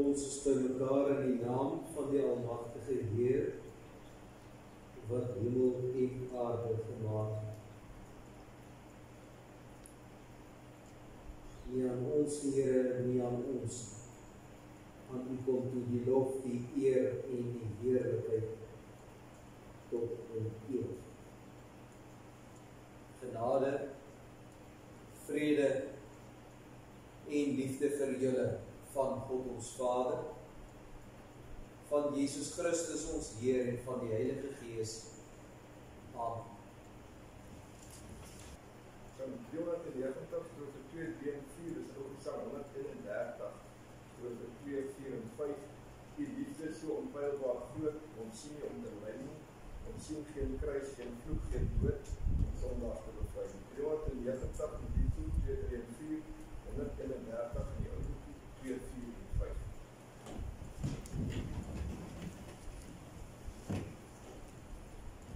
ons is by mekaar in die naam van die Almagtige Heer, wat hemel en aarde gemaak het. Nie aan ons, Here, nie aan ons. Aan U kom toe die lof, die eer en die heerlikheid tot in eeuwig. Genade, vrede en liefde vir julle van God ons Vader, van Jesus Christus ons Heer en van die Heilige Gees. Amen. Psalm 390, strofe 2, 3 en 4, is ook Psalm 131, strofe 2, 4 en 5. Die liefde is so onpeilbaar groot, ons sien nie om te ly nie, ons sien geen kruis, geen vloek, geen dood, en sondaars te bevry. 390 in die toe, 2, 3 en 4, 131 in die oude toe, 2, 4 en 5.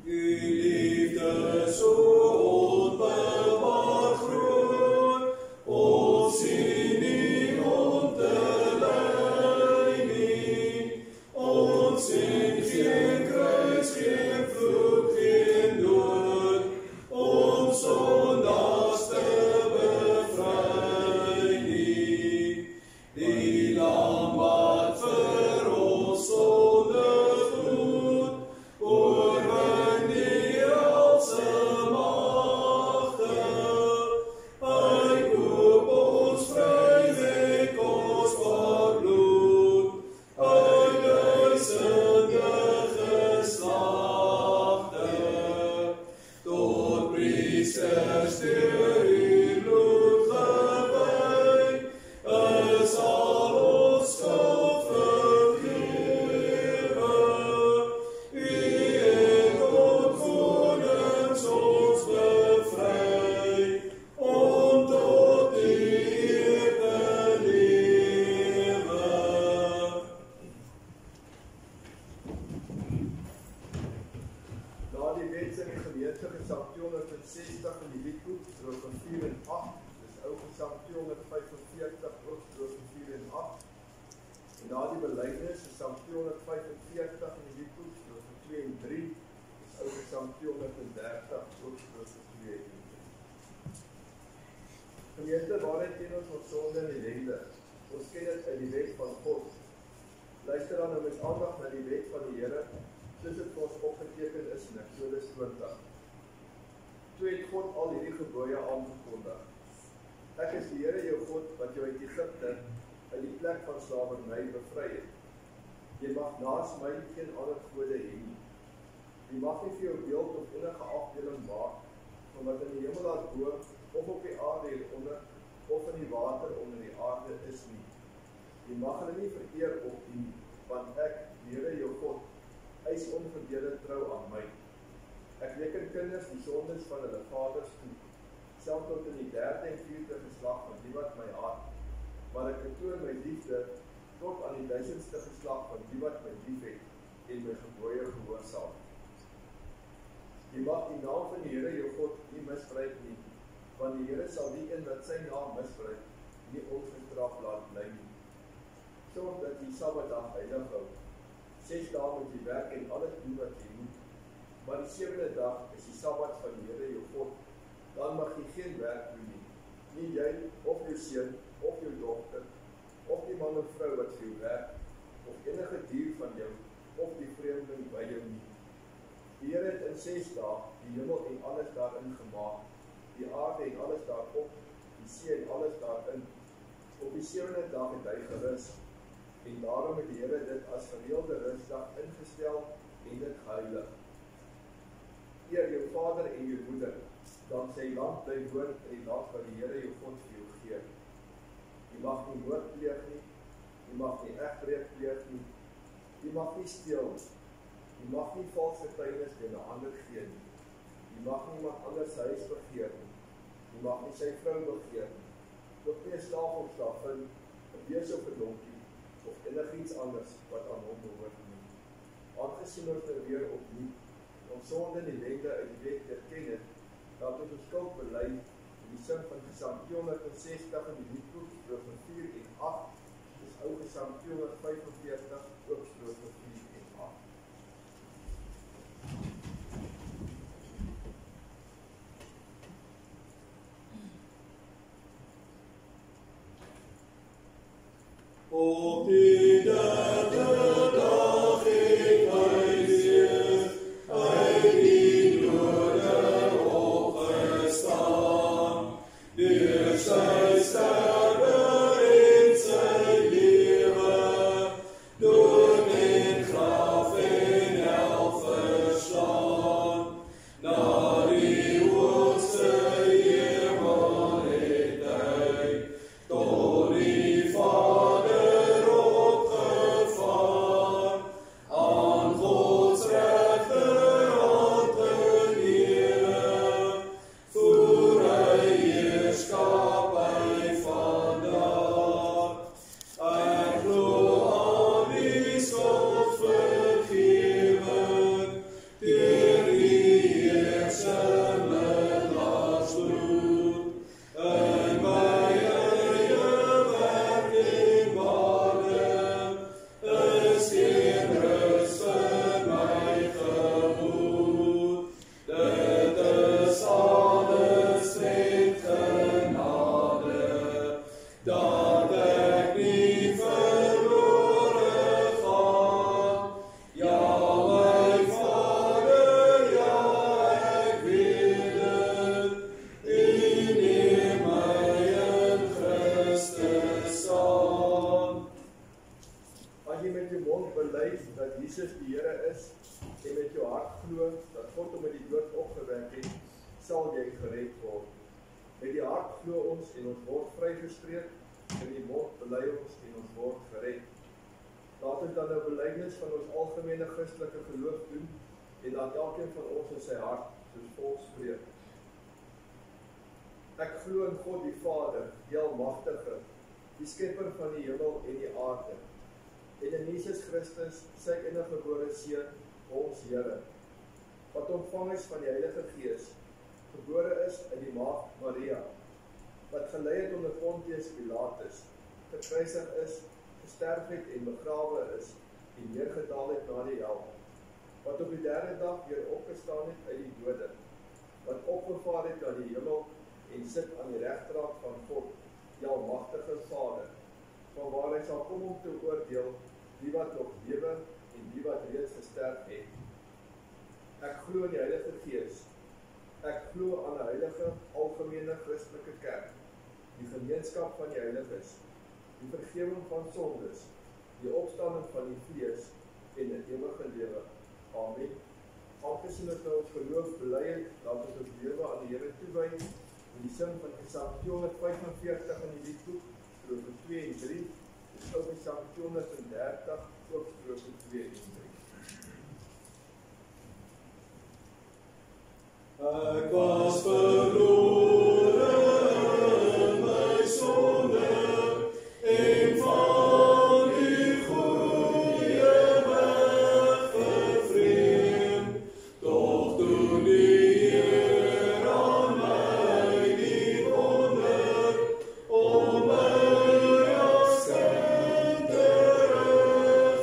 U liefde so onpeilbaar groot, ons sien nie om te ly nie, ons sien geen kruis, geen vloek, geen dood, ons sondaars te bevry nie. Die lam wat vir ons sonde bloed, oorwin die helse magte. Hy koop ons vry met kosbaar bloed, uit duisende geslagte. Tot priesters deur U bloed gewy, is al ons skuld vergewe. U het tot konings ons bevry, om tot U eer te lewe. Na die wens in die gemeente Psalm 260 in die liedboek, strofe 4 en 8, dis ou Psalm 245, ook strofe 4 en 8. En na die belydenis, Psalm 245 in die liedboek, strofe 2 en 3, dis ou Psalm 230, ook strofe 2 en 3. Gemeente, waarheid ken ons sonde en ellende. Ons ken dit uit die wet van God. Luister dan nou met aandag na die wet van die Here, soos dit vir ons opgeteken is in Exodus 20. Toe het God al hierdie gebooie aangekondig. Ek is die Here jou God, wat jou uit Egipte, uit die plek van slawerny bevry het. Jy mag naas my geen ander gode hê nie. Jy mag nie vir jou beeld of enige afbeelding maak, van wat in die hemel daarbo, of op die aarde hieronder, of in die water onder die aarde is nie. Jy mag hulle nie vereer of dien, want ek, die Here jou God, eis onverdeelde trou aan my. Ek reken kinders die sondes van hulle vaders toe, selfs tot in die 3de en 4de geslag van die wat my haat, maar ek betoon my liefde tot aan die 1000ste geslag van die wat my liefhet en my gebooie gehoorsaam. Jy mag die naam van die Here jou God nie misbruik nie, want die Here sal die een wat sy naam misbruik, nie ongestraf laat bly nie. Sorg dat jy Sabbatdag heilig hou. 6 dae moet jy werk en alles doen wat jy moet. Maar die 7de dag is die Sabbat van die Here jou God. Dan mag jy geen werk doen nie. Nie jy, of jou seun, of jou dogter, of die man of vrou wat vir jou werk, of enige dier van jou, of die vreemdeling by jou nie. Die Here het in 6 dae die hemel en alles daarin gemaak, die aarde en alles daarop, die see en alles daarin. Op die 7de dag het hy gerus, en daarom het die Here dit as gereelde rusdag ingestel en dit geheilig. Eer jou vader en jou moeder, dan sy land bly woon in die land wat die Here jou God vir jou gee. Jy mag nie moord pleeg nie, jy mag nie egbreek pleeg nie, jy mag nie steel nie, jy mag nie vals getuienis teen 'n ander gee nie, jy mag nie iemand anders huis begeer nie, jy mag nie sy vrou begeer nie, ook nie 'n slaaf of slavin, 'n bees of 'n donkie, of enigiets anders wat aan hom behoort nie. Aangesien ons nou weer opnuut ons sonde en ellende uit die wet erken het, laat ons skuld bely in die sin van Psalm 260 in die liedboek, strofe 4 en 8, dis ou Psalm 245 ook strofe 4 en 8. Op die derde dag het hy weer uit die dode opgestaan. Deur sy sterwe en sy lewe, dood en graf en hel verslaan. Na die hoogste hemel het hy tot die Vader opgevaar, aan Gods regterhand genede, voer hy heerskappy vandaar. Ek glo aan die skuldvergewing, deur die Heerse middelaars bloed, in my eie werk en wade, is geen rus vir my gemoed. Dit is alles net genade, dat ek nie verlore gaan. Ja, my Vader, ja, ek weet dit, U neem my in Christus aan. As jy met jou mond bely dat Jesus die Here is en met jou hart glo dat God hom uit die dood opgewek het, sal jy gered word. Met die hart glo ons en ons word vrygespreek, en die mond bely ons en ons word gered. Laat ons dan 'n belydenis van ons algemene Christelike geloof doen en laat elkeen van ons in sy hart soos volg spreek. Ek glo in God die Vader, die Almagtige, die skepper van die hemel en die aarde, en in Jesus Christus, sy enige gebore Seun, ons Here, wat ontvang is van die Heilige Gees, gebore is in die maagd Maria, wat gelei het onder Pontius Pilatus, gekruisig is, gesterf het en begrawe is, en neergedaal het na die hel, wat op die derde dag weer opgestaan het uit die dode, wat opgevaar het na die hemel en sit aan die regterhand van God, die Almagtige Vader, van waar hy sal kom om te oordeel die wat nog lewe en die wat reeds gesterf het. Ek glo in die Heilige Gees. Ek glo aan 'n heilige, algemene Christelike kerk, die gemeenskap van die heiliges, die vergifnis van sondes, die opstanding van die vlees en 'n ewige lewe. Amen. Aangesien ons nou ons geloof bely het, laat ons ons lewe aan die Here toewy in die sin van Psalm 245 in die liedboek, strofe 2 en 3, en ook in Psalm 230, ook strofe 2 en 3. Ek was verlore in my sonde, en van die goeie weg vervreemd, doch toen die Heer aan my die wonder, om my as kind terug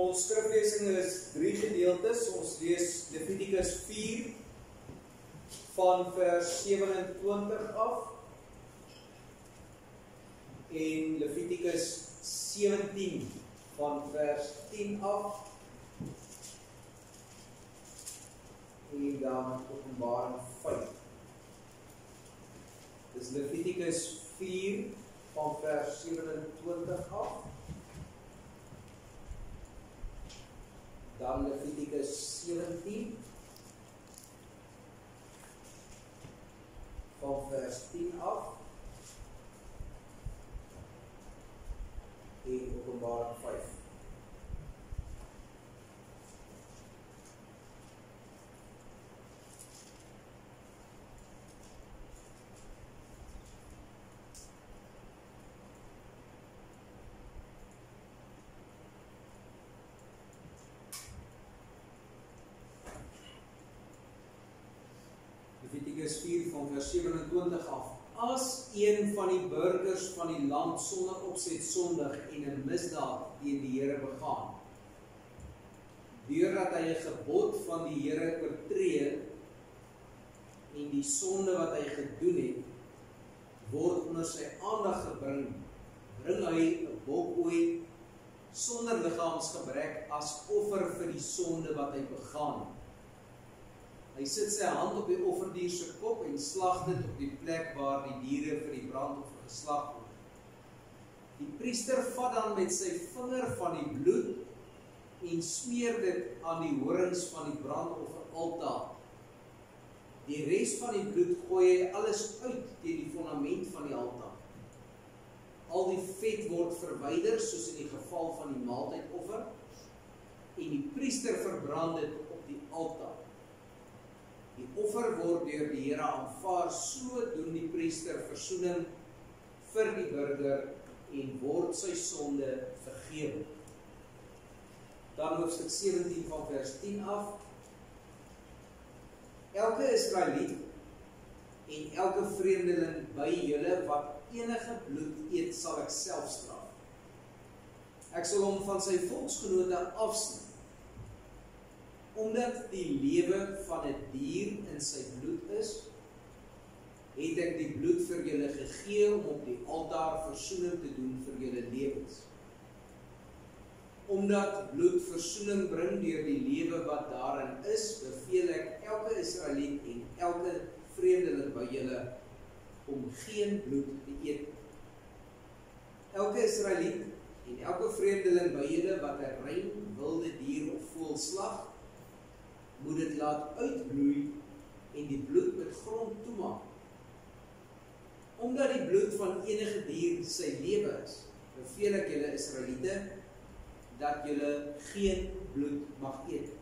Ons skriflesing is 3 gedeeltes. Ons lees Levitikus 4 van vers 27 af en Levitikus 17 van vers 10 af en dan Openbaring 5. Dis Levitikus 4 van vers 27 af. Dan Levitikus 17 van vers 10 af en Openbaring 5. Levitikus 4 van vers 27 af. As een van die burgers van die land sonder opset sondig en 'n misdaad teen die Here begaan, deurdat hy 'n gebod van die Here oortree en die sonde wat hy gedoen het, word onder sy aandag gebring, bring hy 'n bokooi sonder liggaamsgebrek as offer vir die sonde wat hy begaan het. Hy sit sy hand op die offerdier se kop en slag dit op die plek waar die diere vir die brandoffer geslag word. Die priester vat dan met sy vinger van die bloed en smeer dit aan die horings van die brandofferaltaar. Die res van die bloed gooi hy alles uit teen die fondament van die altaar. Al die vet word verwyder soos in die geval van die maaltydoffer en die priester verbrand dit op die altaar. Die offer word deur die Here aanvaar, so doen die priester versoening vir die burger en word sy sonde vergewe. Dan hoofstuk 17 van vers 10 af. Elke Israeliet en elke vreemdeling by julle wat enige bloed eet, sal ek self straf. Ek sal hom van sy volksgenote afsny. Omdat die lewe van 'n dier in sy bloed is, het ek die bloed vir julle gegee om op die altaar versoening te doen vir julle lewens. Omdat bloed versoening bring deur die lewe wat daarin is, beveel ek elke Israeliet en elke vreemdeling by julle om geen bloed te eet. Elke Israeliet en elke vreemdeling by julle wat 'n rein wilde dier of voël slag, moet dit laat uitbloei en die bloed met grond toemaak. Omdat die bloed van enige dier sy lewe is, beveel ek julle Israeliete dat julle geen bloed mag eet.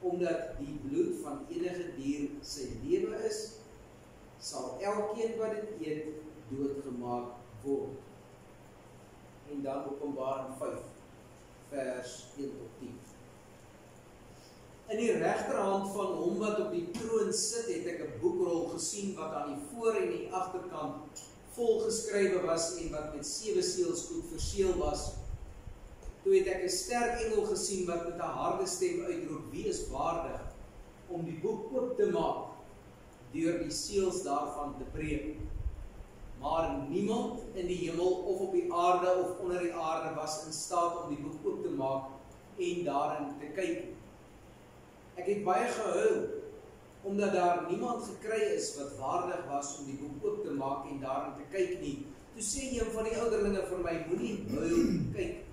Omdat die bloed van enige dier sy lewe is, sal elkeen wat dit eet doodgemaak word. En dan Openbaring 5 vers 1 tot 10. In die regterhand van hom wat op die troon sit, het ek 'n boekrol gesien wat aan die voor en die agterkant vol geskrywe was en wat met 7 seels goed verseël was. Toe het ek 'n sterk engel gesien wat met 'n harde stem uitroep: "Wie is waardig om die boek oop te maak deur die seels daarvan te breek?" Maar niemand in die hemel of op die aarde of onder die aarde was in staat om die boek oop te maak en daarin te kyk. Ek het baie gehuil, omdat daar niemand gekry is wat waardig was om die boek oop te maak en daarin te kyk nie. Toe sê een van die ouderlinge vir my: "Moenie huil, kyk,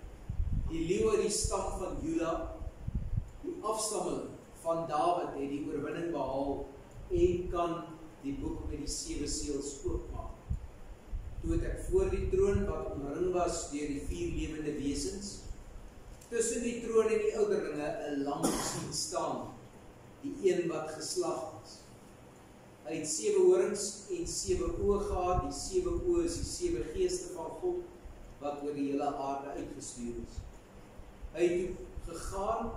die leeu uit die stam van Juda, die afstammeling van Dawid, het die oorwinning behaal en kan die boek met die 7 seels oopmaak." Toe het ek voor die troon wat omring was deur die 4 lewende wesens, tussen die troon en die ouderlinge 'n lam sien staan, die een wat geslag is. Hy het 7 horings en 7 oë gehad. Die 7 oë is die 7 geeste van God wat oor die hele aarde uitgestuur is. Hy het gegaan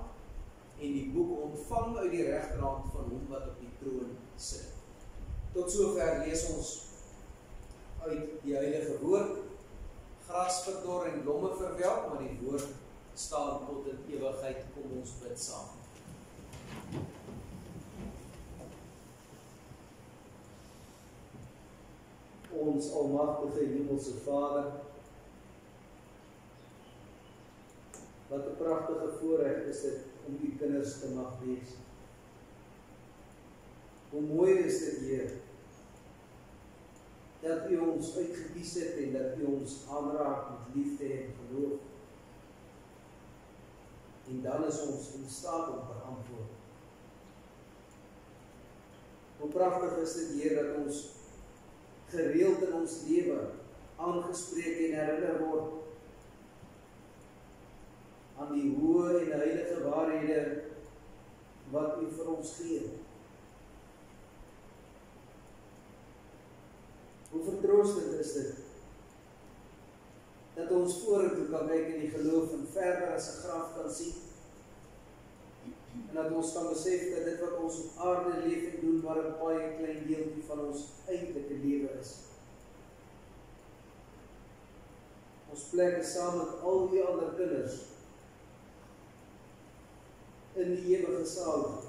en die boek ontvang uit die regterhand van hom wat op die troon sit. Tot sover lees ons uit die heilige woord. Gras verdor en blomme verwelk, maar die woord staan tot in ewigheid. Kom ons bid saam. Ons almagtige hemelse Vader, wat 'n pragtige voorreg is dit om u kinders te mag wees. Hoe mooi is dit, Heer, dat u ons uitgekies het en dat u ons aanraak met liefde en geloof. En dan is ons in staat om te antwoord. Hoe pragtig is dit, Heer, dat ons gereeld in ons lewe aangespreek en herinner word aan die hoë en heilige waarhede wat u vir ons gee. Hoe vertroostend is dit dat ons vorentoe kan kyk in die geloof en verder as 'n graf kan sien, en dat ons kan besef dat dit wat ons op aarde leef en doen maar 'n baie klein deeltjie van ons eintlike lewe is. Ons plek is saam met al die ander kinders in die ewige saal.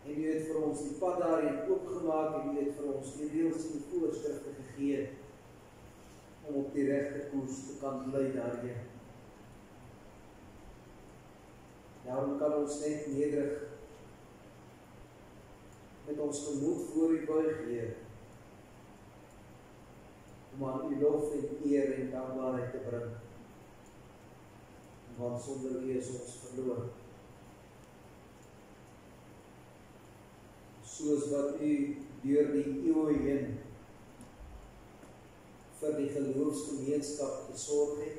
En u het vir ons die pad daarheen oopgemaak en u het vir ons die reëls en voorskrifte gegee om op die regte koers te kan bly daarheen. Daarom kan ons net nederig met ons gemoed voor u buig, Heer, om aan u lof en eer en dankbaarheid te bring. Want sonder u is ons verloor. Soos wat u deur die eeue heen vir die geloofsgemeenskap gesorg het,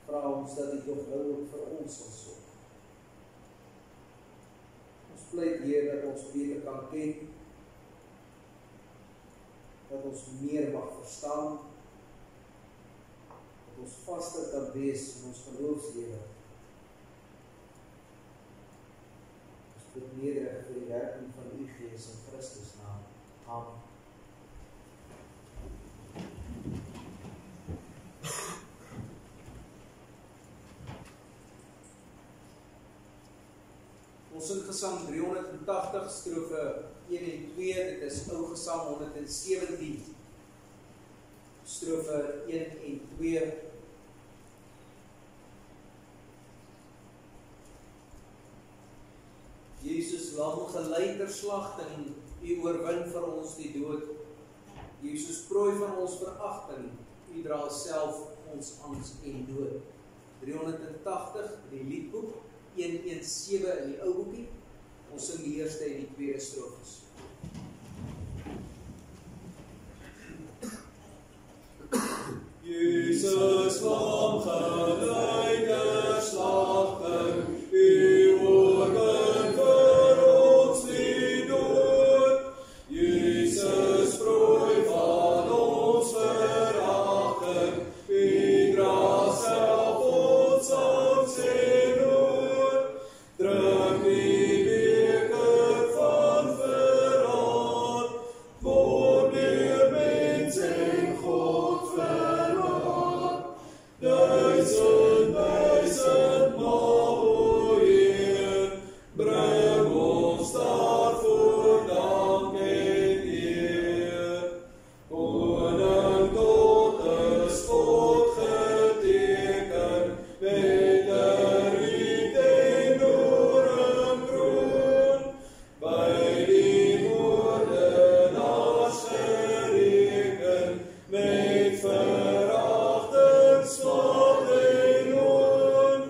vra ons dat u tog nou ook vir ons sal sorg. Ons pleit, Heer, dat ons beter kan ken, dat ons meer mag verstaan, dat ons vaster kan wees in ons geloofslewe. Ons bid nederig vir die werking van u Gees in Christus naam. Amen. Ons in Gesang 380, strofe 1 en 2, dit is Ou Gesang 117, strofe 1 en 2. Jesus lam gelei ter slagting, u oorwin vir ons die dood. Jesus prooi van ons veragting, u dra self ons angs en dood. 380, die liedboek, 117 in die ou boekie. Ons sing die eerste en die tweede strofes. Jesus lam gelei ter slagting, u oorwin vir ons die dood. Jesus prooi van ons veragting, u dra self ons angs en dood. Drink die beker van verraad, word deur mens en God verlaat. Duisend maal, o Heer, bring ons daarvoor dank en eer. Koning tot is God geteken, met 'n riet en doringkroon, by die moordenaars gereken, met veragting, smart en loon,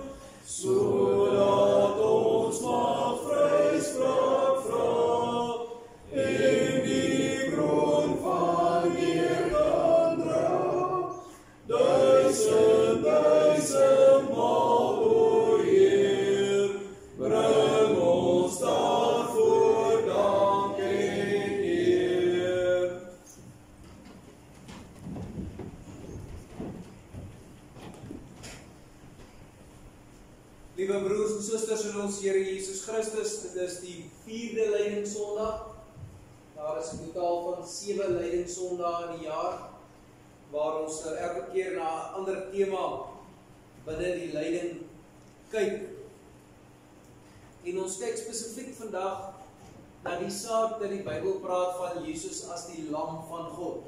sodat ons mag vryspraak vra, en die kroon van eer kan dra. Duisend maal, o Heer, bring ons daarvoor dank en eer. Liewe broers en susters in ons Here Jesus Christus, dit is die 4de lydingssondag. Daar is 'n totaal van 7 lydingssondae in die jaar. waar ons elke keer na 'n ander tema binne die lyding kyk. En ons kyk spesifiek vandag na die saak dat die Bybel praat van Jesus as die lam van God.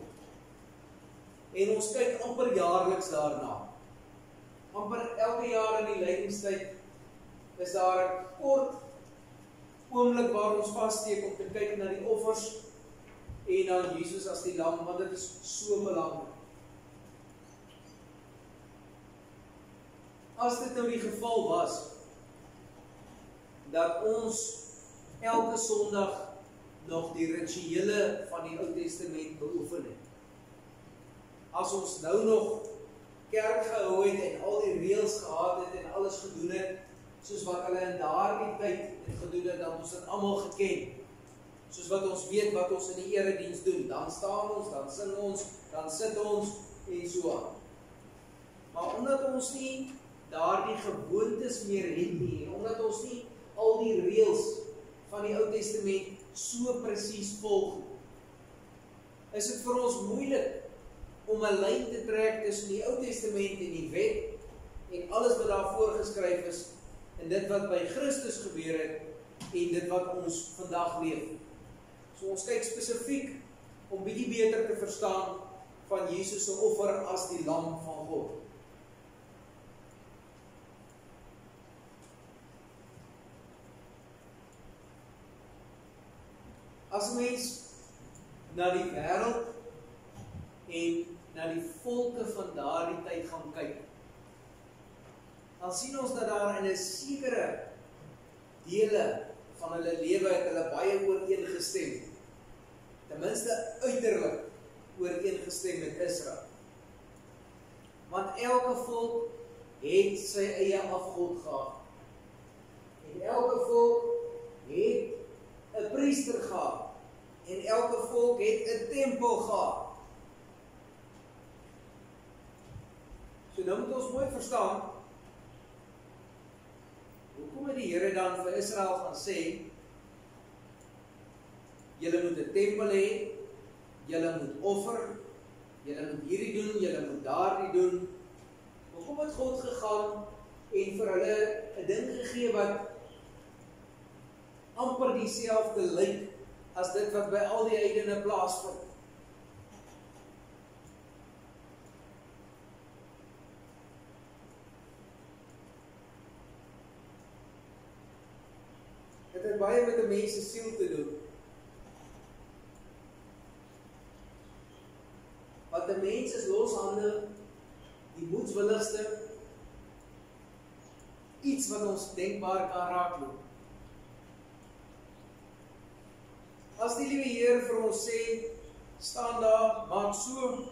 En ons kyk amper jaarliks daarna. Amper elke jaar in die lydingstyd is daar 'n kort oomblik waar ons vassteek om te kyk na die offers en dan Jesus as die lam, want dit is so belangrik. As dit nou die geval was, dat ons elke Sondag nog die rituele van die Ou Testament beoefen het. As ons nou nog kerk gehou het en al die reëls gehad het en alles gedoen het, soos wat hulle in daardie tyd het gedoen het, dan ons dit almal geken. Soos wat ons weet wat ons in die erediens doen, dan staan ons, dan sing ons, dan sit ons en so aan. Maar omdat ons nie daardie gewoontes meer het nie, en omdat ons nie al die reëls van die Ou Testament so presies volg, is dit vir ons moeilik om 'n lyn te trek tussen die Ou Testament en die wet en alles wat daar voorgeskryf is en dit wat by Christus gebeur het en dit wat ons vandag leef. So ons kyk spesifiek om bietjie beter te verstaan van Jesus se offer as die lam van God. As 'n mens na die wêreld en na die volke van daardie tyd gaan kyk, dan sien ons dat daar in 'n sekere dele van hulle lewe het hulle baie ooreengestem. Ten minste uiterlik ooreengestem met Israel. Want elke volk het sy eie afgod gehad. En elke volk het 'n priester gehad. En elke volk het 'n tempel gehad. So nou moet ons mooi verstaan, hoekom het die Here dan vir Israel gaan sê, julle moet 'n tempel hê, julle moet offer, julle moet hierdie doen, julle moet daardie doen. Hoekom het God gegaan en vir hulle 'n ding gegee wat amper dieselfde lyk as dit wat by al die heidene plaasvind? Dit het baie met 'n mens se siel te doen. Want 'n mens is loshande, die moedswilligste, iets wat ons denkbaar kan raakloop. As die liewe Heer vir ons sê, staan daar, maak so,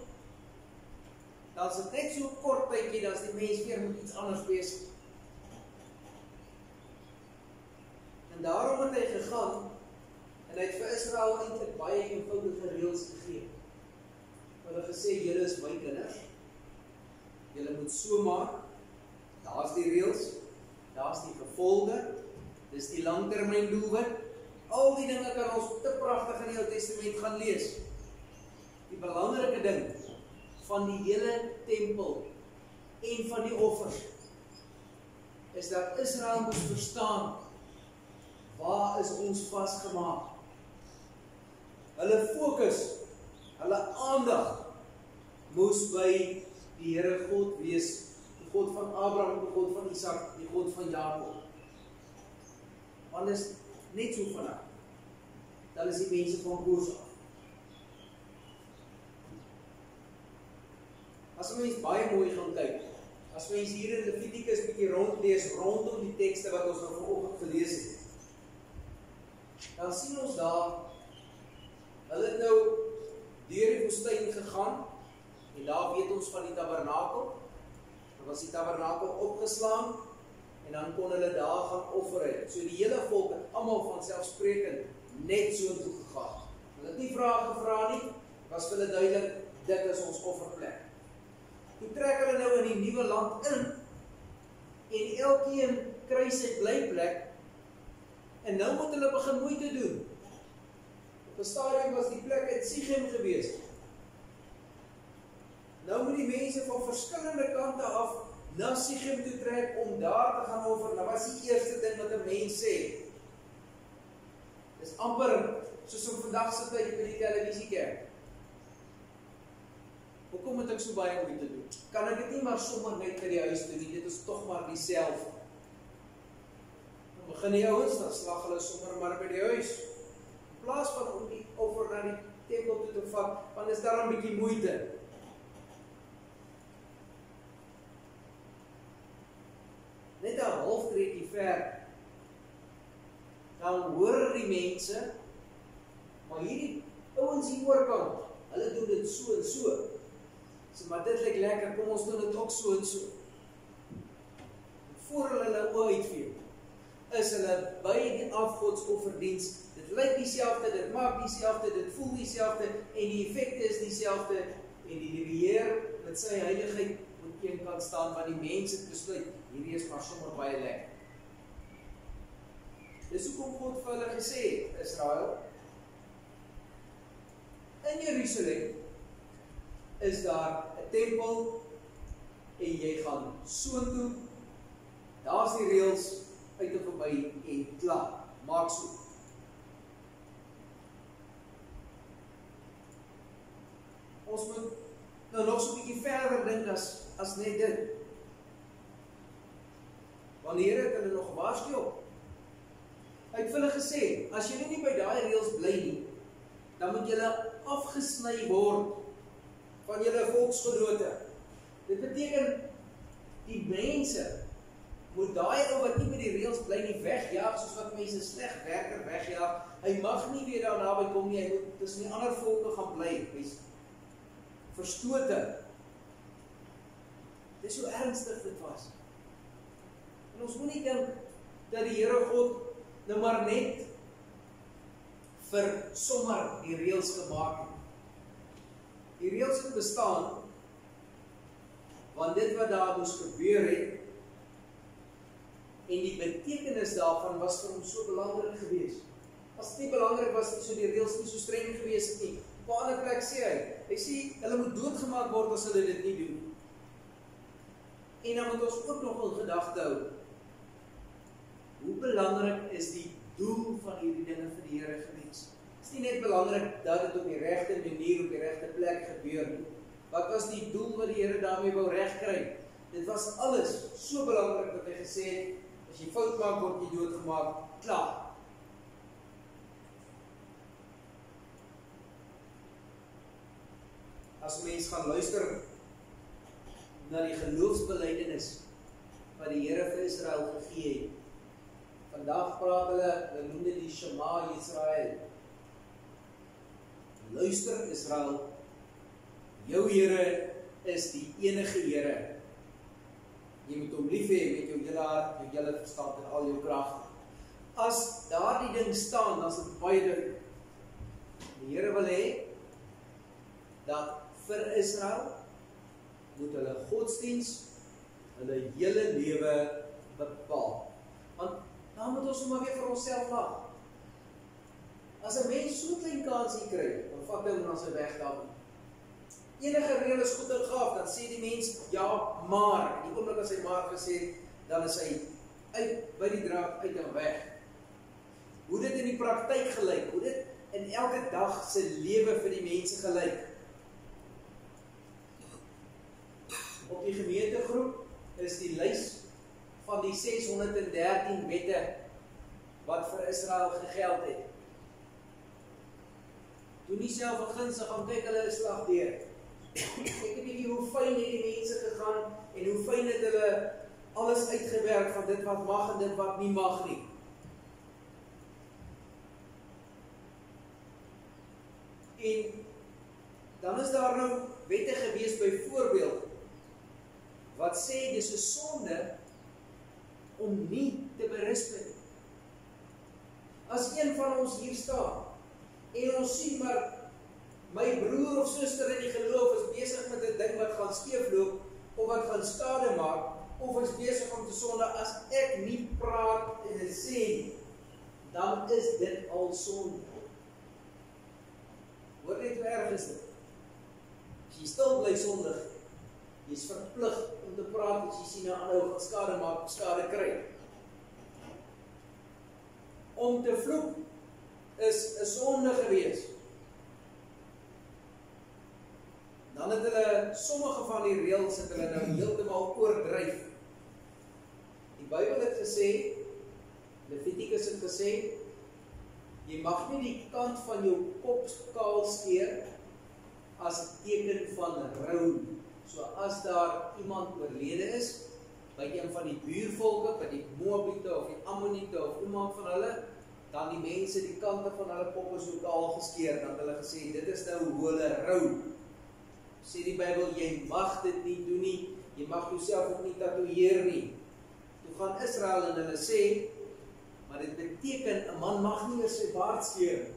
dan is dit net so kort tydjie, dan is die mens weer met iets anders besig. En daarom het hy gegaan, en hy het vir Israel eintlik baie eenvoudige reëls gegee. Hulle gesê, julle is my kinders, julle moet so maak, daar's die reëls, daar's die gevolge, dis die langtermyn doelwit. Al die dinge kan ons te pragtig in die Ou Testament gaan lees. Die belangrike ding van die hele tempel en van die offers is dat Israel moes verstaan, waar is ons vasgemaak? Hulle fokus, hulle aandag moes by die Here God wees, die God van Abraham, die God van Isak, die God van Jakob. Want is net so vinnig, dan is die mense van koers af. As mens baie mooi gaan kyk, as mens hier in Levitikus bietjie rondlees, rondom die tekste wat ons nou vanoggend gelees het, dan sien ons daar, hulle het nou deur die woestyn gegaan, en daar weet ons van die tabernakel, dan was die tabernakel opgeslaan, en dan kon hulle daar gaan offer het. So die hele volk het almal van selfsprekend net so toe gegaan. Hulle het nie vrae gevra nie, was vir hulle duidelik, dit is ons offerplek. Toe trek hulle nou in die nuwe land in, en elkeen kry sy blyplek, en nou moet hulle begin moeite doen. Op 'n stadium was die plek in Sichem gewees. Nou moet die mense van verskillende kante af na Sichem toe trek om daar te gaan offer. Nou was die eerste ding wat 'n mens sê. Dis amper soos om vandag sit by die televisiekerk. Hoekom moet ek so baie moeite doen? Kan ek dit nie maar sommer net by die huis doen nie? Dit is tog maar dieselfde. Dan begin die ouens, dan slag hulle sommer maar by die huis. In plaas van om die offer na die tempel toe te vat, want is daar 'n bietjie moeite. Net 'n halftree ver, dan hoor die mense, maar hierdie ouens hier oorkant, hulle doen dit so en so. So, maar dit lyk lekker, kom ons doen dit ook so en so. Voor hulle oë uitvee, is hulle by die afgodsofferdiens. Dit lyk dieselfde, dit maak dieselfde, dit voel dieselfde en die effekte is dieselfde en die Heer met sy heiligheid moet een kant staan, want die mense het besluit, hierdie is maar sommer baie lekker. Dis hoekom God vir hulle gesê, Israel, in Jerusalem is daar 'n tempel en jy gaan soontoe, daar's die reëls uit en verby en klaar, maak so. Ons moet nou nog so 'n bietjie verder dink as net dit. Want die Here het hulle nog gewaarsku op. Hy het vir hulle gesê, as julle nie by daai reëls bly nie, dan moet julle afgesny word van julle volksgenote. Dit beteken, die mense moet daai ou wat nie met die reëls bly nie wegjaag, soos wat mense sleg werker wegjaag. Hy mag nie weer daar naby kom nie, hy moet tussen die ander volke gaan bly. Wees verstote. Dis hoe ernstig dit was. En ons moet nie dink dat die Here God nou maar net vir sommer die reëls gemaak het. Die reëls het bestaan, want dit wat daar moes gebeur het, en die betekenis daarvan was vir hom so belangrik geweest. As dit nie belangrik was, so die reëls nie so streng geweest het nie. Op 'n ander plek sê hy sê, hulle moet doodgemaak word as hulle dit nie doen. En dan moet ons ook nog in gedagte hou, hoe belangrik is die doel van hierdie dinge vir die Here geweest. Dit is nie net belangrik dat dit op die regte manier, op die regte plek gebeur nie. Wat was die doel wat die Here daarmee wou regkry? Dit was alles so belangrik dat hy gesê het, as jy fout maak, word jy doodgemaak, klaar. As mens gaan luister na die geloofsbelijdenis wat die Here vir Israel gegee het. Vandag praat hulle noem dit die Shema Israel. Luister Israel, jou Here is die enige Here. Jy moet hom lief hê met jou hele hart, jou hele verstand en al jou krag. As daardie ding staan, dan is dit baie duidelik. Die Here wil hê dat vir Israel moet hulle godsdiens hulle hele lewe bepaal. Want dan moet ons maar weer vir onsself lag. As 'n mens so klein kansie kry, dan vat hy hom na sy weg daarin. Enige reël is goed en gaaf, dan sê die mens ja, maar. En die oomblik as hy maar gesê het, dan is hy uit by die draad uit en weg. Hoe dit in die praktyk gelyk, hoe dit in elke dag se lewe vir die mense gelyk. Op die gemeentegroep is die lys van die 613 wette wat vir Israel gegeld het. Doen nie self 'n guns, gaan kyk hulle 'n slag deur. Ek weet nie hoe fyn het die mense gegaan en hoe fyn het hulle alles uitgewerk van dit wat mag en dit wat nie mag nie. En dan is daar nou wette gewees byvoorbeeld wat sê dis 'n sonde om nie te berisp nie. As een van ons hier staan en ons sien maar my broer of suster in die geloof is besig met 'n ding wat gaan skeefloop of wat gaan skade maak of is besig om te sonde, as ek nie praat en dit sê, dan is dit al sonde. Hoor net hoe erg is dit? As jy stil bly sondig, Jy is verplig om te praat as jy sien 'n ander ou gaan skade maak of skade kry. Om te vloek is 'n sonde gewees. Dan het hulle sommige van die reëls het hulle nou heeltemal oordryf. Die Bybel het gesê, Levitikus het gesê, jy mag nie die kant van jou kop kaal skeer as 'n teken van rou. So as daar iemand oorlede is, by een van die buurvolke, by die Moabiete of die Ammoniete of iemand van hulle, dan die mense die kante van hulle koppe so kaal geskeer, dan het hulle gesê, dit is nou hoe hulle rou. Sê die Bybel, jy mag dit nie doen nie, jy mag jouself ook nie tatoeëer nie. Toe gaan Israel en hulle sê, maar dit beteken, 'n man mag nie eers sy baard skeer.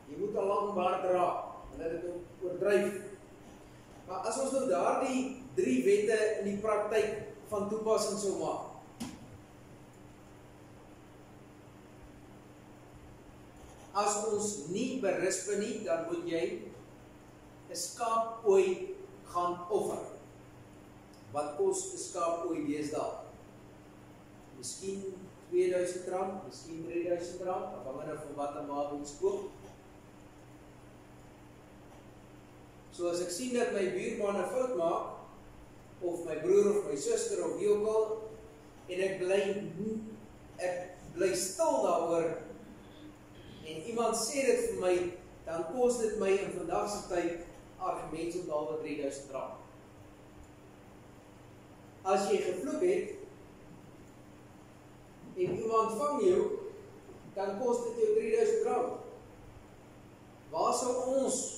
Jy moet 'n lang baard dra. Hulle het dit oordryf. Maar as ons nou daardie 3 wette in die praktyk van toepassing sou maak. As ons nie berisp nie, dan moet jy 'n skaapooi gaan offer. Wat kos 'n skaapooi deesdae? Miskien R2000, miskien R3000, afhangende van wat 'n ma ons koop. So as ek sien dat my buurman 'n fout maak, of my broer of my suster of wie ook al, en ek bly stil daaroor, en iemand sê dit vir my, dan kos dit my in vandag se tyd argument so dalk R3000. As jy gevloek het, en iemand vang jou, dan kos dit jou R3000. Waar sou ons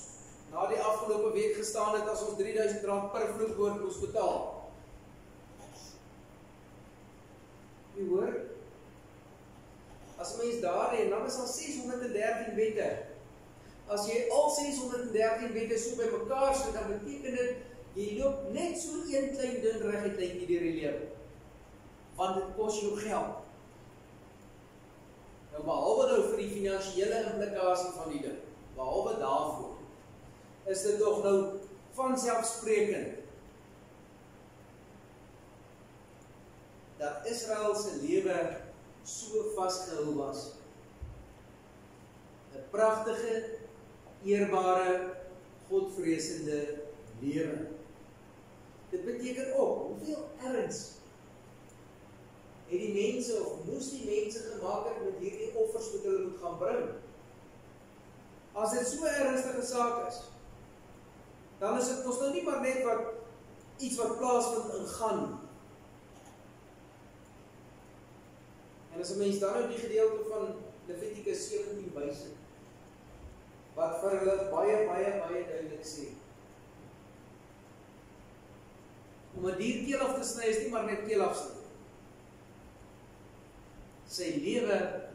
na die afgelope week gestaan het as ons R3000 per vloekwoord moes betaal? Jy hoor? As mens daar en dan is al 613 wette. As jy al 613 wette so by mekaar sit, dan beteken dit, jy loop net so een klein dun reguitjie deur die lewe. Want dit kos jou geld. Nou behalwe nou vir die finansiële implikasie van die ding, behalwe daarvoor, is dit toch nou vanselfsprekend dat Israel se lewe so vasgehou was. 'n Pragtige, eerbare, godvreesende lewe. Dit beteken ook, hoeveel erns het die mense, of moes die mense gemaak het met hierdie offers wat hulle moet gaan bring? As dit so 'n ernstige saak is, dan is dit mos nou nie maar net iets wat plaasvind in gaan. En as 'n mens dan nou die gedeelte van Levitikus 17 wys, wat vir hulle baie duidelik sê. Om 'n dier keel af te sny is nie maar net keel afsny. Sy lewe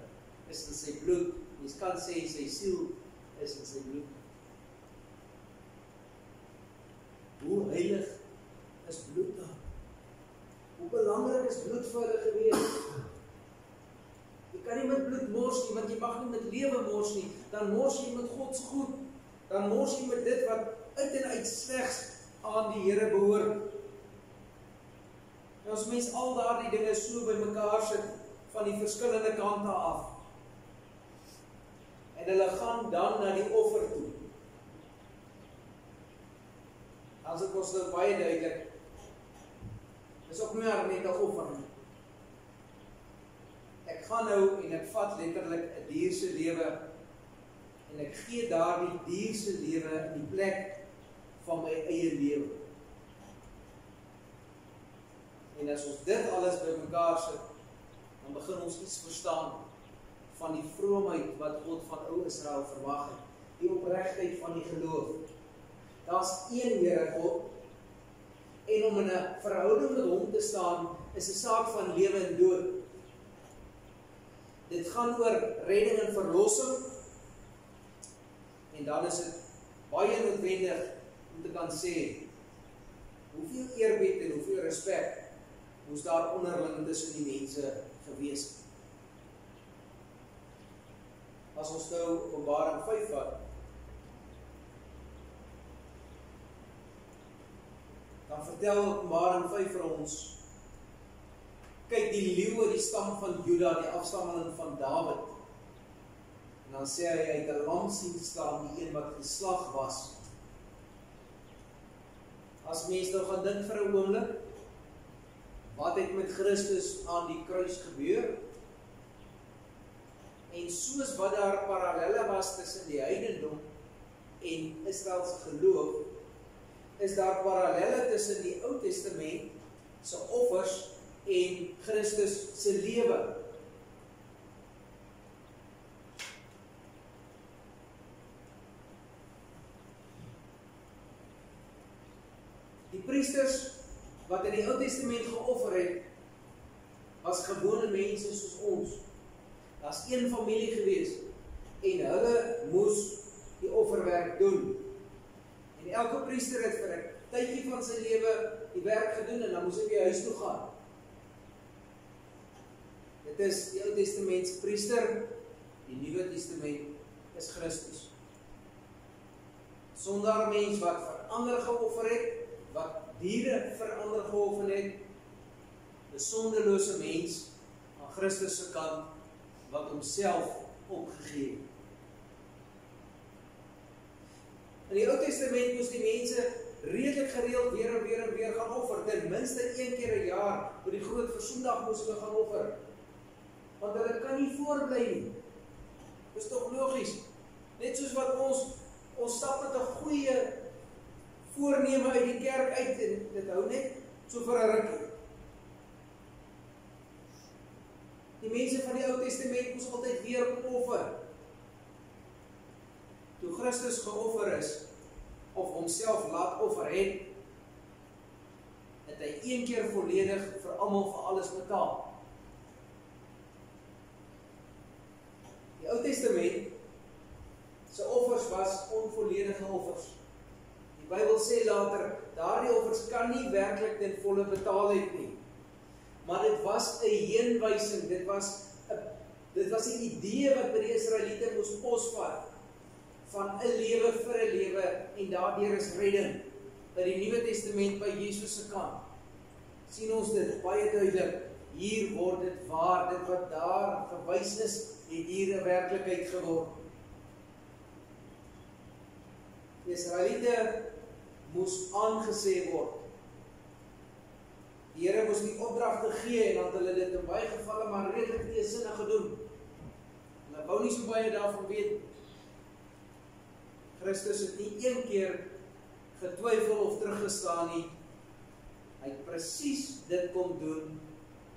is in sy bloed. Mens kan sê sy siel is in sy bloed. Hoe heilig is bloed dan? Hoe belangrik is bloed vir hulle gewees? Jy kan nie met bloed mors nie, want jy mag nie met lewe mors nie. Dan mors jy met God se goed. Dan mors jy met dit wat uit en uit slegs aan die Here behoort. En as mens al daardie dinge so by mekaar sit, van die verskillende kante af, en hulle gaan dan na die offer toe, dan is dit ons nou baie duidelik, is ook meer net 'n offer nie. Ek gaan nou en ek vat letterlik 'n dier se lewe, en ek gee daardie dier se lewe in die plek van my eie lewe. En as ons dit alles by mekaar sit, dan begin ons iets verstaan van die vroomheid wat God van ou Israel verwag het, die opregtheid van die geloof. Daar's een Here God, en om in 'n verhouding met hom te staan, is 'n saak van lewe en dood. Dit gaan oor redding en verlossing, en dan is dit baie noodwendig om te kan sê, hoeveel eerbied en hoeveel respek moes daar onderling tussen die mense gewees het. As ons nou Openbaring 5 vat, dan vertel Openbaring 5 vir ons, kyk die leeu uit die stam van Juda, die afstammeling van Dawid. En dan sê hy het 'n lam sien staan, die een wat geslag was. As mens nou gaan dink vir 'n oomblik, wat het met Christus aan die kruis gebeur? En soos wat daar parallelle was tussen die heidendom en Israel se geloof, is daar parallelle tussen die Ou Testament se offers en Christus se lewe. Die priesters wat in die Ou Testament geoffer het, was gewone mense soos ons. Daar's een familie gewees en hulle moes die offerwerk doen. En elke priester het vir 'n tydjie van sy lewe die werk gedoen en dan moes hy weer huis toe gaan. Dit is die Ou Testament se priester, die Nuwe Testament is Christus. Sonder mens wat vir ander geoffer het, wat diere vir ander geoffer het, 'n sondelose mens aan Christus se kant wat homself opgegee het. In die Ou Testament moes die mense redelik gereeld weer en weer gaan offer, ten minste 1 keer 'n jaar, op die groot versoendag moes hulle gaan offer. Want hulle kan nie voorbly nie. Dis tog logies. Net soos wat ons stap met 'n goeie voorneme uit die kerk uit en dit hou net so vir 'n rukkie. Die mense van die Ou Testament moes altyd weer offer. Toe Christus geoffer is, of homself laat offer het hy 1 keer volledig vir almal vir alles betaal. Die Ou Testament se offers was onvolledige offers. Die Bybel sê later, daardie offers kan nie werklik ten volle betaal het nie. Maar dit was 'n heenwysing, dit was 'n idee wat by die Israeliete moes posvat, van 'n lewe vir 'n lewe, en daardeur is redding. By die Nuwe Testament by Jesus se kant, sien ons dit baie duidelik. Hier word dit waar, dit wat daar gewys is, het hier 'n werklikheid geword. Die Israeliete moes aangesê word. Die Here moes die opdragte gee en dan het hulle dit in baie gevalle maar redelik teesinnig gedoen. Hulle wou nie so baie daarvan weet. Christus het nie 1 keer getwyfel of teruggestaan nie. Hy het presies dit kom doen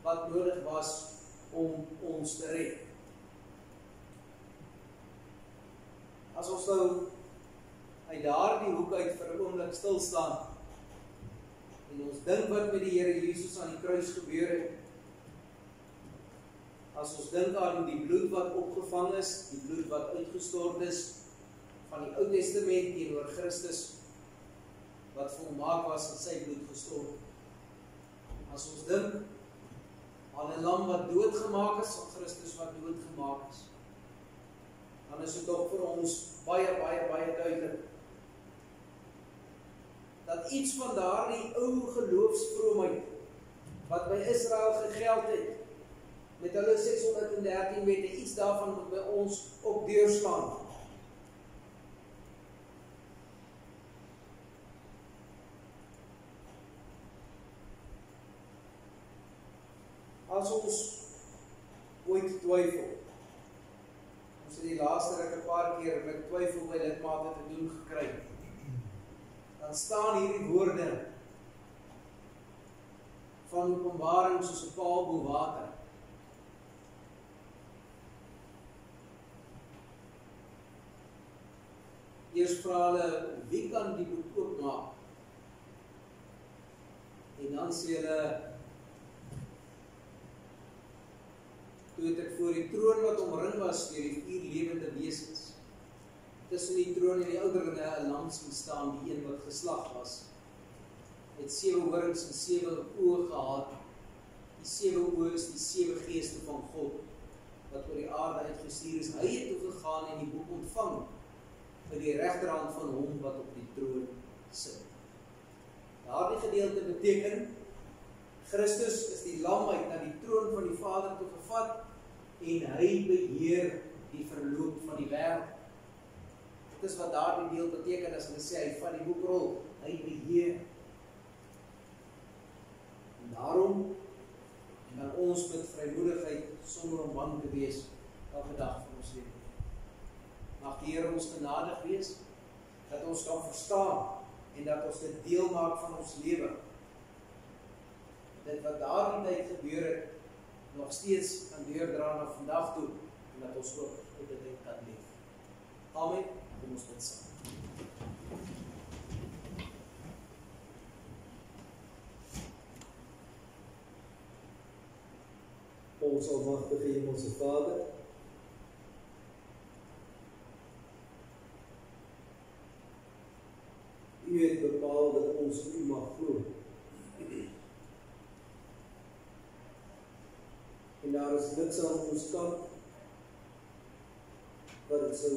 wat nodig was om ons te red. As ons nou uit daardie hoek uit vir 'n oomblik stil staan en ons dink wat met die Here Jesus aan die kruis gebeur het, as ons dink aan die bloed wat opgevang is, die bloed wat uitgestort is van die Ou Testament teenoor Christus wat volmaak was in sy bloed gestort. As ons dink aan 'n lam wat doodgemaak is, aan Christus wat doodgemaak is, dan is dit tog vir ons baie duidelik dat iets van daardie ou geloofsvroomheid wat by Israel gegeld het, met hulle 613 wette, iets daarvan moet by ons ook deurslaan. As ons ooit twyfel, ons het die laaste ruk 'n paar keer met twyfel by lidmate te doen gekry, dan staan hierdie woorde van Openbaring soos 'n paal bo water. Eers vra hulle, wie kan die boek oopmaak? En dan sê hulle, toe het ek voor die troon wat omring was deur die 4 lewende wesens, tussen die troon en die ouderlinge 'n lam sien staan, die een wat geslag was, het 7 horings en 7 oë gehad. Die 7 oë is die 7 geeste van God, wat oor die aarde uitgestuur is. Hy het toe gegaan en die boek ontvang, by die regterhand van hom wat op die troon sit. Daardie gedeelte beteken, Christus is die lam uit na die troon van die Vader toe gevat, en hy beheer die verloop van die wêreld. Dit is wat daardie deel beteken as hulle sê, hy vat die boekrol, hy beheer. En daarom, en dan ons met vrymoedigheid, sonder om bang te wees, elke dag van ons lewe. Mag die Here ons genadig wees, dat ons kan verstaan, en dat ons dit deel maak van ons lewe. Dit wat daardie tyd gebeur het, nog steeds kan deurdra na vandag toe, en dat ons ook op dit kan leef. Amen, kom ons bid saam. Ons almagtige Hemelse Vader, U het bepaal dat ons U mag glo. En daar is niks aan ons kant wat het sou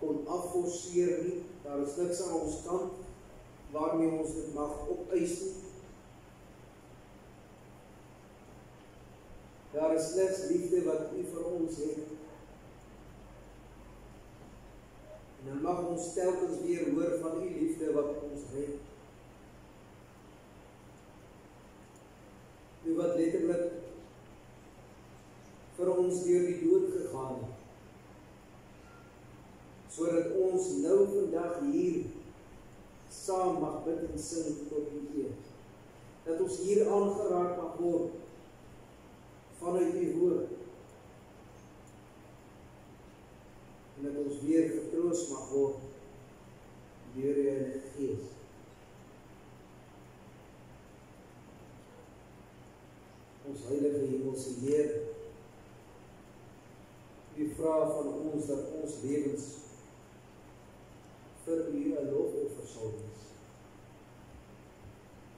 kon afforceer nie. Daar is niks aan ons kant waarmee ons dit mag opeis nie. Daar is slegs liefde wat U vir ons het. En dan mag ons telkens weer hoor van U liefde wat ons red. U wat letterlik vir ons deur die dood gegaan het, sodat ons nou vandag hier saam mag bid en sing tot U eer. Dat ons hier aangeraak mag word vanuit U woord. En dat ons weer vertroos mag word deur U Heilige Gees. Ons heilige Hemelse Heer, U vra van ons dat ons lewens vir U 'n lofoffer sal wees.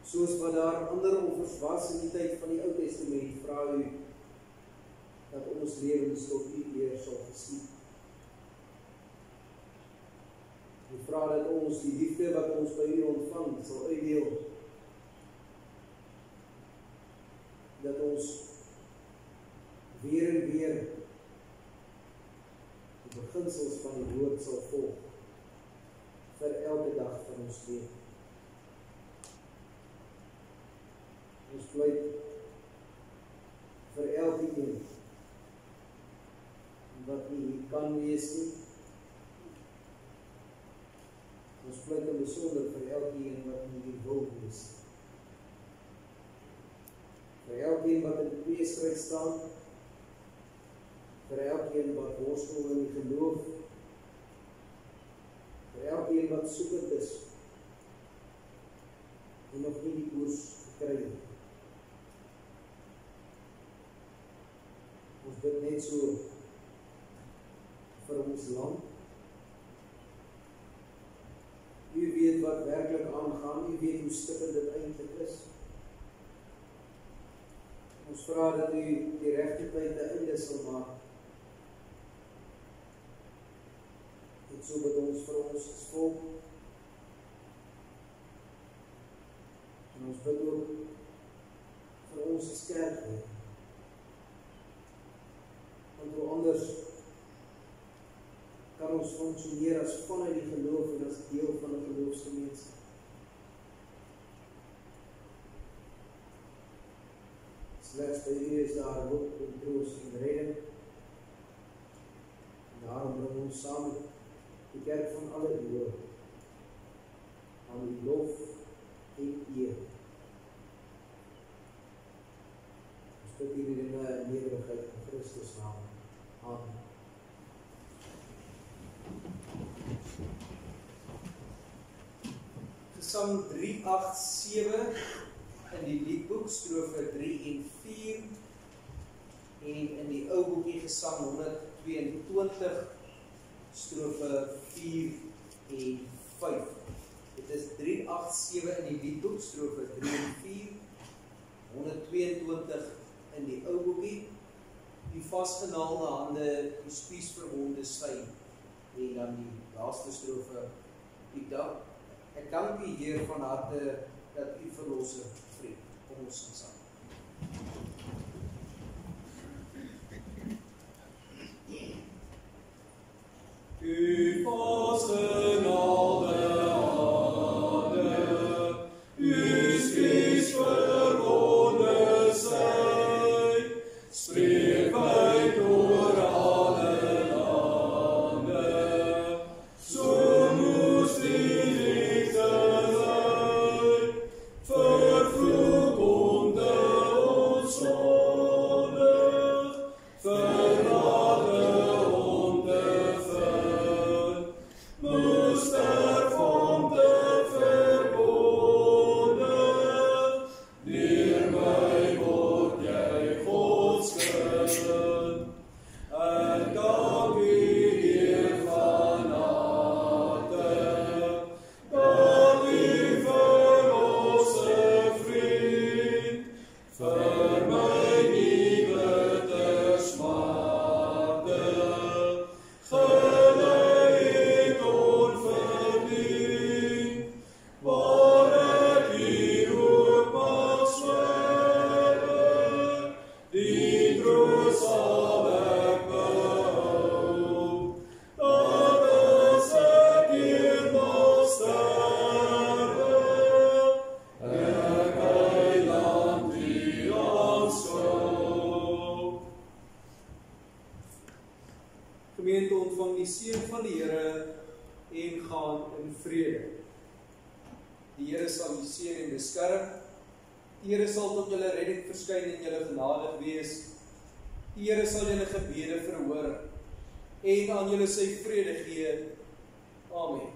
Soos wat daar ander offers was in die tyd van die Ou Testament, vra U dat ons lewens tot U eer sal geskied. U vra dat ons die liefde wat ons by U ontvang sal uitdeel. Dat ons weer en weer die beginsels van die woord sal volg vir elke dag van ons lewe. Ons pleit vir elkeen wat nie kan wees nie. Ons pleit in besonder vir elkeen wat nie wil wees nie. Vir elkeen wat in tweestryd staan, vir elkeen wat worstel in die geloof, vir elkeen wat soekend is en nog nie die koers gekry het. Ons bid net so vir ons land. U weet wat werklik aangaan, U weet hoe stikkend dit eintlik is. Ons vra dat U die regte tyd 'n einde sal maak. En so bid ons vir ons as volk. En ons bid ook vir ons as kerk. Want hoe anders kan ons funksioneer as vanuit die geloof en as deel van 'n geloofsgemeenskap. Slegs by U is daar hoop en troos en redding. En daarom bring ons saam die kerk van alle eeue aan U lof en eer. Ons bid hierdie dinge in nederigheid in Christus naam. Amen. Gesang 387 in die liedboek, strofe 3 en 4, en in die ou boekie gesang 122, strofe 4 en 5. Dit is 387 in die liedboek, strofe 3 en 4, 122 in die ou boekie, die vasgenaalde hande, die spiesverwonde sy, en dan die laaste strofe, die dag, Ek dank U, Heer, van harte dat U verlosser vriend. Kom ons sing saam. U vastgenade hande, U spies verwonde sy, spreek uit oor alle lande, so moes die liefde zijn, vervloek onder ons zondig, verlate ontevreden, moes daarvan te verbonden, neer my word jy Gods kind. Ek dank U, Heer, van harte, dat U verlosse vriend, vir my nuwe te smarte, gelei het onverdiend, waar ek hier ook mag swerwe, die troos sal ek behou, dat as ek hier mag sterwe, ek eiland U aanskou. Gemeente, ontvang die seën van die Here en gaan in vrede. Die Here sal u seën en beskerm. Die Here sal tot julle redding verskyn en julle genadig wees. Die Here sal julle gebede verhoor en aan julle sy vrede gee. Amen.